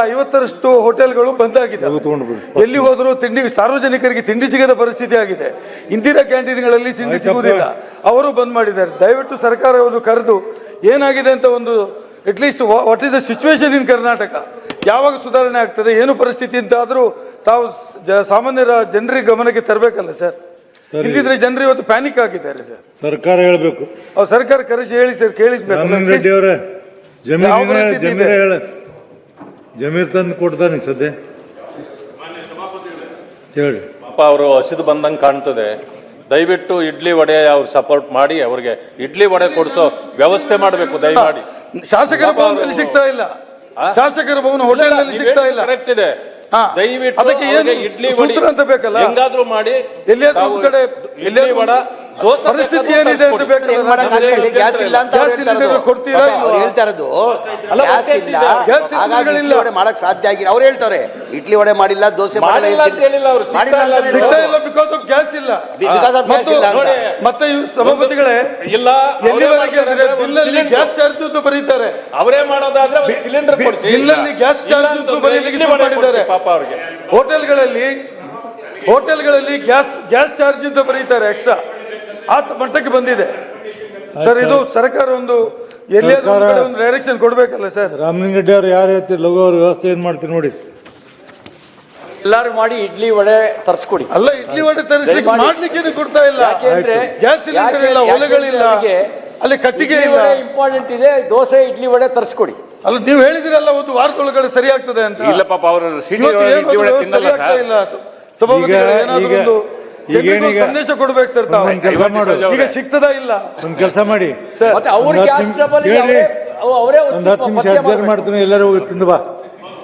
50ರಷ್ಟು ಹೋಟೆಲ್ಗಳು ಬಂದಾಗಿದೆ. ಎಲ್ಲಿ ಹೋದರೂ ತಿಂಡಿ ಸಾರ್ವಜನಿಕರಿಗೆ ತಿಂಡಿ ಸಿಗದ ಪರಿಸ್ಥಿತಿ ಆಗಿದೆ. ಇಂದಿರಾ ಕ್ಯಾಂಟೀನ್ಗಳಲ್ಲಿ ತಿಂಡಿ ಸಿಗುವುದಿಲ್ಲ, ಅವರು ಬಂದ್ ಮಾಡಿದ್ದಾರೆ. ದಯವಿಟ್ಟು ಸರ್ಕಾರವನ್ನು ಕರೆದು ಏನಾಗಿದೆ ಅಂತ ಒಂದು at least what is the situation in Karnataka, ಯಾವಾಗ ಸುಧಾರಣೆ ಆಗ್ತದೆ, ಏನು ಪರಿಸ್ಥಿತಿ ಅಂತ ಆದರೂ ತಾವು ಸಾಮಾನ್ಯರ ಜನರಿಗೆ ಗಮನಕ್ಕೆ ತರಬೇಕಲ್ಲ ಸರ್. ಇಲ್ಲಿದ್ರೆ ಜನರು ಇವತ್ತು ಪ್ಯಾನಿಕ್ ಆಗಿದ್ದಾರೆ ಸರ್. ಸರ್ಕಾರ ಹೇಳಬೇಕು, ಅವ್ರು ಸರ್ಕಾರ ಕರೆಸಿ ಹೇಳಿ ಸರ್, ಕೇಳಿಸ್ಬೇಕು. ಜಮೀರ್ ತಂದು ಕೊಡ್ತಾನೆ ಸದ್ಯ ಹೇಳಿ. ಪಾಪ ಅವರು ಹಸಿದು ಬಂದಂಗೆ ಕಾಣ್ತದೆ. ದಯವಿಟ್ಟು ಇಡ್ಲಿ ವಡೆ ಅವ್ರು ಸಪೋರ್ಟ್ ಮಾಡಿ ಅವ್ರಿಗೆ ಇಡ್ಲಿ ವಡೆ ಕೊಡಿಸೋ ವ್ಯವಸ್ಥೆ ಮಾಡಬೇಕು ದಯಮಾಡಿ. ಶಾಸಕರ ಭವನದಲ್ಲಿ ಸಿಗ್ತಾ ಇಲ್ಲ, ಶಾಸಕರ ಭವನ ಹೋಟೆಲ್ ನಲ್ಲಿ ಸಿಗ್ತಾ ಇಲ್ಲ. ಕರೆಕ್ಟ್ ಇದೆ, ದಯವಿಟ್ಟು ಅದಕ್ಕೆ ಏನು ಇಡ್ಲಿ ಸೂತ್ರ ಅಂತ ಬೇಕಲ್ಲ, ಹೆಂಗಾದ್ರೂ ಮಾಡಿ ಎಲ್ಲಿಯಾದ್ರೂ ಒಂದು ಕಡೆ ಎಲ್ಲಿಯಾದ್ರೂ ವಡ ಪರಿಸ್ಥಿತಿ ಏನಿದೆ ಅಂತ ಬೇಕಲ್ಲ. ಗ್ಯಾಸ್ ಇಲ್ಲ ಅಂತ ಕೊಡ್ತೀರಾ? ಹೇಳ್ತಾ ಇರೋದು ಮಾಡಕ್ ಸಾಧ್ಯ ಆಗಿಲ್ಲ. ಅವ್ರು ಹೇಳ್ತಾರೆ ಇಡ್ಲಿ ವಡೆ ಮಾಡಿಲ್ಲ, ದೋಸೆ ಮಾಡಿಲ್ಲ, ಸಿಗ್ತಾ ಇಲ್ಲ ಬಿಕಾಸ್ ಆಫ್ ಗ್ಯಾಸ್ ಇಲ್ಲ. ಮತ್ತೆ ಸಭಾಪತಿಗಳೇ ಇಲ್ಲ, ಎಲ್ಲಿವರೆಗೆ ಬಿಲ್ಲಲ್ಲಿ ಗ್ಯಾಸ್ ಚಾರ್ಜ್ ಅಂತ ಬರೀತಾರೆ, ಅವರೇ ಮಾಡೋದಾದ್ರೆ ಸಿಲಿಂಡರ್ ಬಿಲ್ಲಲ್ಲಿ ಗ್ಯಾಸ್ ಚಾರ್ಜ್ ಅಂತ ಬರೀಲಿಕ್ಕೆ ಮಾಡಿದ್ದಾರೆ. ಹೋಟೆಲ್ಗಳಲ್ಲಿ ಗ್ಯಾಸ್ ಚಾರ್ಜ್ ಅಂತ ಬರೀತಾರೆ ಎಕ್ಸ್ಟ್ರಾ, ಆ ಮಟ್ಟಕ್ಕೆ ಬಂದಿದೆ ಸರ್. ಇದು ಸರ್ಕಾರ ಒಂದು ಎಲ್ಲಿಯಾದ್ರೂ ಒಂದು ಡೈರೆಕ್ಷನ್ ಕೊಡ್ಬೇಕಲ್ಲ ಸರ್. ರಾಮಲಿಂಗರೆಡ್ಡಿ ಅವರು ಯಾರು ಹೇಳ್ತೀರಿ, ಲಘು ಅವ್ರ ವ್ಯವಸ್ಥೆ ಏನ್ ಮಾಡ್ತೀರಿ ನೋಡಿ. ಎಲ್ಲಾರು ಮಾಡಿ ಇಡ್ಲಿ ವಡೆ ತರಿಸ್ಕೊಡಿ. ಅಲ್ಲ, ಇಡ್ಲಿ ವಡೆ ತರಿಸ್ಲಿಕ್ಕೆ ಮಾಡ್ಲಿಕ್ಕೆ ಕೊಡ್ತಾ ಇಲ್ಲ, ಗ್ಯಾಸ್ ಸಿಲಿಂಡರ್ ಇಲ್ಲ, ಒಲೆಗಳಿಲ್ಲ, ಅಲ್ಲಿ ಕಟ್ಟಿಗೆ ಇಲ್ಲ. ಇಂಪಾರ್ಟೆಂಟ್ ಇದೆ, ದೋಸೆ ಇಡ್ಲಿ ವಡೆ ತರಿಸ್ಕೊಡಿ. ಅಲ್ಲ, ನೀವು ಹೇಳಿದಿರಲ್ಲ ಒಂದು ವಾರದೊಳಗಡೆ ಸರಿ ಆಗ್ತದೆ ಅಂತ. ಇಲ್ಲ ಪಾಪ ಅವರು ಸರಿ ಆಗ್ತಾ ಇಲ್ಲ. ಸಭಾಪತಿಗಳು ಏನಾದ್ರು ಒಂದು ಸಂದೇಶ ಕೊಡ್ಬೇಕು ಸರ್. ತಾವು ಈಗ ಸಿಗ್ತದಾ ಇಲ್ಲ, ಒಂದ್ ಕೆಲಸ ಮಾಡಿ ಸರ್, ಅವರೇ ಮಾಡ್ತೀನಿ, ಎಲ್ಲರೂ ತಿಂದು ಬಾ.